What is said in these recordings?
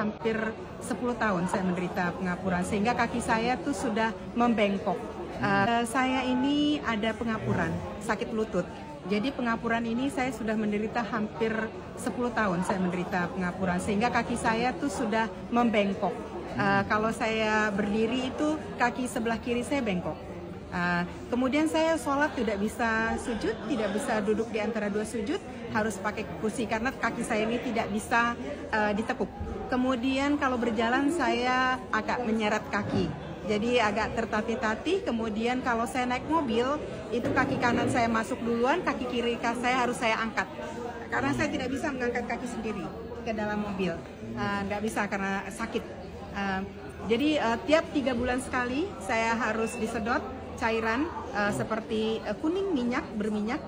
hampir 10 tahun saya menderita pengapuran, sehingga kaki saya tuh sudah membengkok. Saya ini ada pengapuran, sakit lutut. Jadi pengapuran ini saya sudah menderita hampir 10 tahun saya menderita pengapuran, sehingga kaki saya tuh sudah membengkok. Kalau saya berdiri itu kaki sebelah kiri saya bengkok. Kemudian saya sholat tidak bisa sujud, tidak bisa duduk di antara dua sujud, harus pakai kursi karena kaki saya ini tidak bisa ditekuk. Kemudian kalau berjalan saya agak menyeret kaki, jadi agak tertatih-tatih. Kemudian kalau saya naik mobil, itu kaki kanan saya masuk duluan, kaki kiri saya harus saya angkat. Karena saya tidak bisa mengangkat kaki sendiri ke dalam mobil, nggak bisa karena sakit. Jadi tiap 3 bulan sekali saya harus disedot cairan seperti kuning berminyak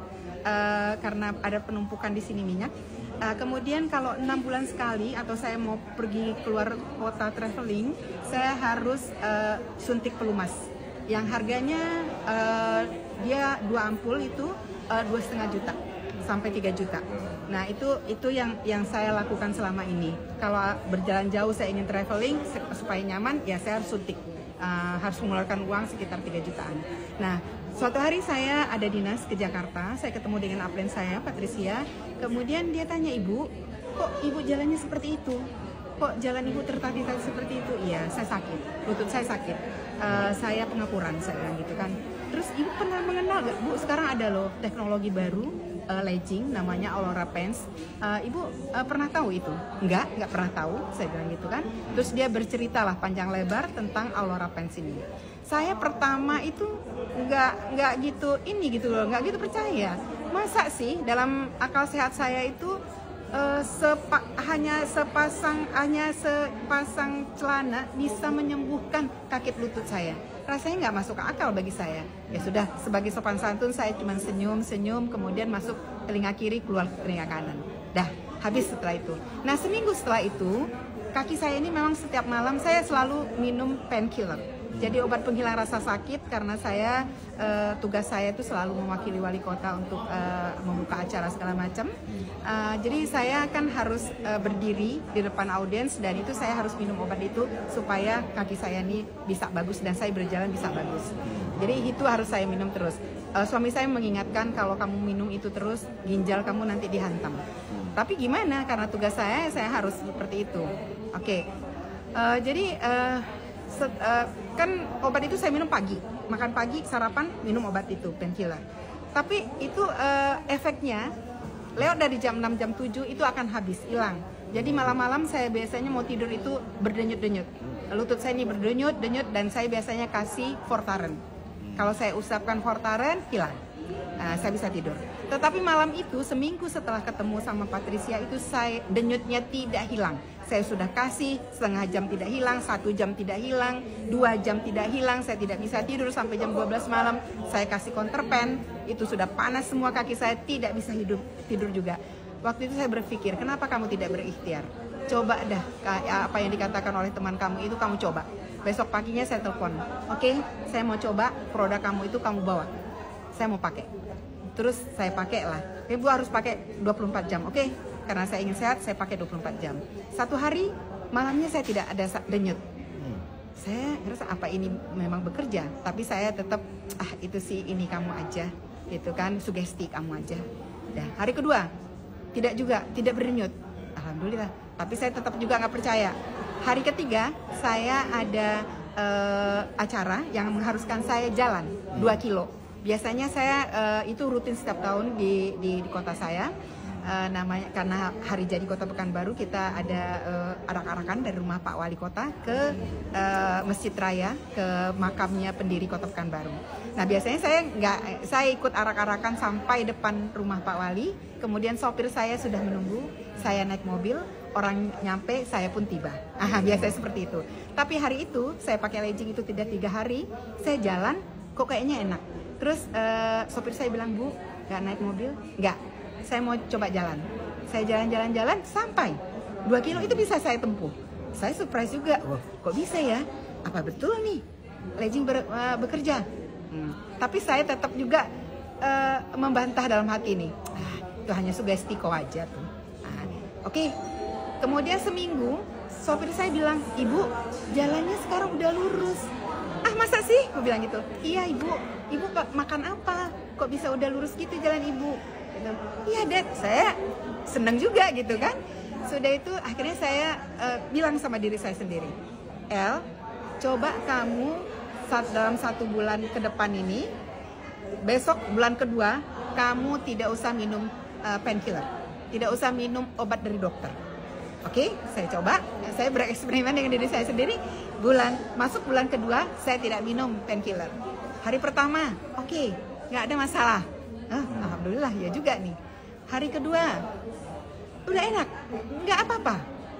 karena ada penumpukan di sini minyak. Kemudian kalau 6 bulan sekali atau saya mau pergi keluar kota traveling, saya harus suntik pelumas yang harganya dia 2 ampul itu 2,5 juta sampai 3 juta. Nah itu yang saya lakukan selama ini. Kalau berjalan jauh saya ingin traveling supaya nyaman, ya saya harus suntik. Harus mengeluarkan uang sekitar 3 jutaan. Nah, suatu hari saya ada dinas ke Jakarta, saya ketemu dengan upline saya, Patricia. Kemudian dia tanya, "Ibu, kok ibu jalannya seperti itu? Kok jalan ibu tertatih-tatih seperti itu?" Iya, saya sakit, lutut saya sakit. Saya pengapuran, saya bilang gitu kan. Terus ibu pernah mengenal gak, Bu? Sekarang ada loh teknologi baru, legging, namanya Aurora Pants. Ibu pernah tahu itu? Nggak pernah tahu, saya bilang gitu kan. Terus dia bercerita lah panjang lebar tentang Aurora Pants ini. Saya pertama itu nggak gitu loh, nggak gitu percaya. Masa sih dalam akal sehat saya itu hanya sepasang celana bisa menyembuhkan kaki lutut saya? Rasanya nggak masuk akal bagi saya. Ya sudah, sebagai sopan santun saya cuma senyum, kemudian masuk telinga kiri, keluar telinga kanan. Dah, habis setelah itu. Nah, seminggu setelah itu, kaki saya ini memang setiap malam saya selalu minum painkiller. Jadi obat penghilang rasa sakit, karena saya tugas saya itu selalu mewakili wali kota untuk membuka acara segala macam. Jadi saya kan harus berdiri di depan audiens, dan itu saya harus minum obat itu supaya kaki saya ini bisa bagus dan saya berjalan bisa bagus. Jadi itu harus saya minum terus. Suami saya mengingatkan, kalau kamu minum itu terus ginjal kamu nanti dihantam. Tapi gimana? Karena tugas saya harus seperti itu. Oke. Jadi kan obat itu saya minum pagi, makan pagi, sarapan, minum obat itu, painkiller. Tapi itu efeknya lewat dari jam 6, jam 7 itu akan habis, hilang. Jadi malam-malam saya biasanya mau tidur itu berdenyut-denyut. Lutut saya ini berdenyut-denyut, dan saya biasanya kasih Vortaren. Kalau saya usapkan Vortaren, hilang. Saya bisa tidur. Tetapi malam itu, seminggu setelah ketemu sama Patricia itu, denyutnya tidak hilang. Saya sudah kasih setengah jam tidak hilang, 1 jam tidak hilang, 2 jam tidak hilang, saya tidak bisa tidur sampai jam 12 malam. Saya kasih counterpan, itu sudah panas semua kaki saya, tidak bisa tidur juga. Waktu itu saya berpikir, kenapa kamu tidak berikhtiar? Coba dah, apa yang dikatakan oleh teman kamu itu kamu coba. Besok paginya saya telepon, oke, saya mau coba produk kamu itu, kamu bawa. Saya mau pakai. Terus saya pakai lah. Ibu harus pakai 24 jam, oke? Karena saya ingin sehat, saya pakai 24 jam. Satu hari, malamnya saya tidak ada denyut. Saya rasa apa ini memang bekerja, tapi saya tetap, itu sih ini kamu aja, gitu kan, sugesti kamu aja. Dan hari kedua, tidak berdenyut. Alhamdulillah. Tapi saya tetap juga nggak percaya. Hari ketiga, saya ada acara yang mengharuskan saya jalan 2 kilo. Biasanya saya itu rutin setiap tahun di kota saya. Namanya karena hari jadi Kota Pekanbaru, kita ada arak-arakan dari rumah Pak Wali Kota ke Masjid Raya, ke makamnya pendiri Kota Pekanbaru. Nah, biasanya saya ikut arak-arakan sampai depan rumah Pak Wali, kemudian sopir saya sudah menunggu, saya naik mobil, orang nyampe, saya pun tiba. Biasanya seperti itu. Tapi hari itu saya pakai legging itu tidak 3 hari, saya jalan kok kayaknya enak. Terus sopir saya bilang, "Bu, nggak naik mobil?" "Nggak. Saya mau coba jalan." Saya jalan-jalan sampai 2 kilo itu bisa saya tempuh. Saya surprise juga, kok bisa ya? Apa betul nih legging bekerja? Tapi saya tetap juga membantah dalam hati ini. Itu hanya sugesti kok aja tuh. Oke. Kemudian seminggu sopir saya bilang, "Ibu, jalannya sekarang udah lurus." "Ah, masa sih?" Aku bilang gitu. "Iya, Ibu. Ibu makan apa? Kok bisa udah lurus gitu jalan Ibu?" Gitu. "Iya, Dad." Saya seneng juga gitu kan. Sudah itu akhirnya saya bilang sama diri saya sendiri, "El, coba kamu dalam 1 bulan ke depan ini, besok bulan kedua, kamu tidak usah minum painkiller, tidak usah minum obat dari dokter." Oke, saya coba, saya bereksperimen dengan diri saya sendiri. Masuk bulan kedua, saya tidak minum painkiller. Hari pertama, oke, nggak ada masalah. Alhamdulillah ya juga nih. Hari kedua, udah enak, nggak apa-apa.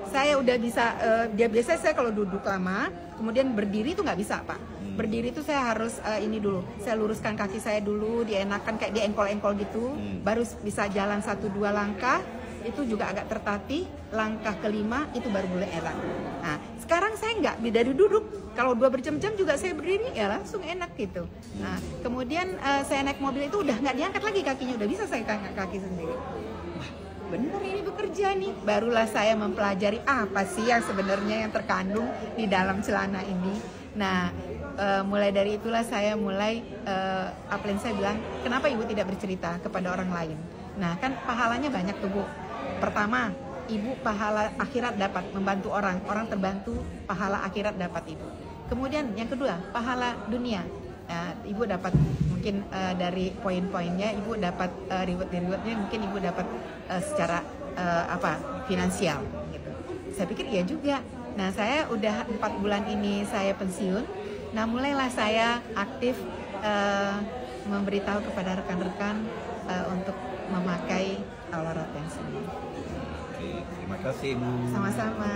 Saya udah bisa, biasanya saya kalau duduk lama, kemudian berdiri tuh nggak bisa, Pak. Berdiri tuh saya harus ini dulu, saya luruskan kaki saya dulu, dienakan kayak diengkol-engkol gitu, baru bisa jalan 1-2 langkah. Itu juga agak tertatih, langkah kelima itu baru mulai enak. Nah, sekarang saya nggak, dari duduk, kalau 2 berjam-jam juga saya berdiri, ya langsung enak gitu. Nah, kemudian saya naik mobil itu udah nggak diangkat lagi kakinya, udah bisa saya angkat kaki sendiri. Wah, bener ini bekerja nih. Barulah saya mempelajari apa sih yang sebenarnya yang terkandung di dalam celana ini. Nah, mulai dari itulah saya mulai, apa yang saya bilang, kenapa Ibu tidak bercerita kepada orang lain? Nah, kan pahalanya banyak tuh, Bu. Pertama, Ibu pahala akhirat dapat membantu orang terbantu, pahala akhirat dapat Ibu. Kemudian yang kedua, pahala dunia. Ibu dapat mungkin dari poin-poinnya, Ibu dapat reward-rewardnya, mungkin Ibu dapat secara finansial gitu. Saya pikir iya juga. Nah, saya udah 4 bulan ini saya pensiun. Nah, mulailah saya aktif memberitahu kepada rekan-rekan untuk memakai Al-Waratensi. Terima kasih, Bu. Sama-sama.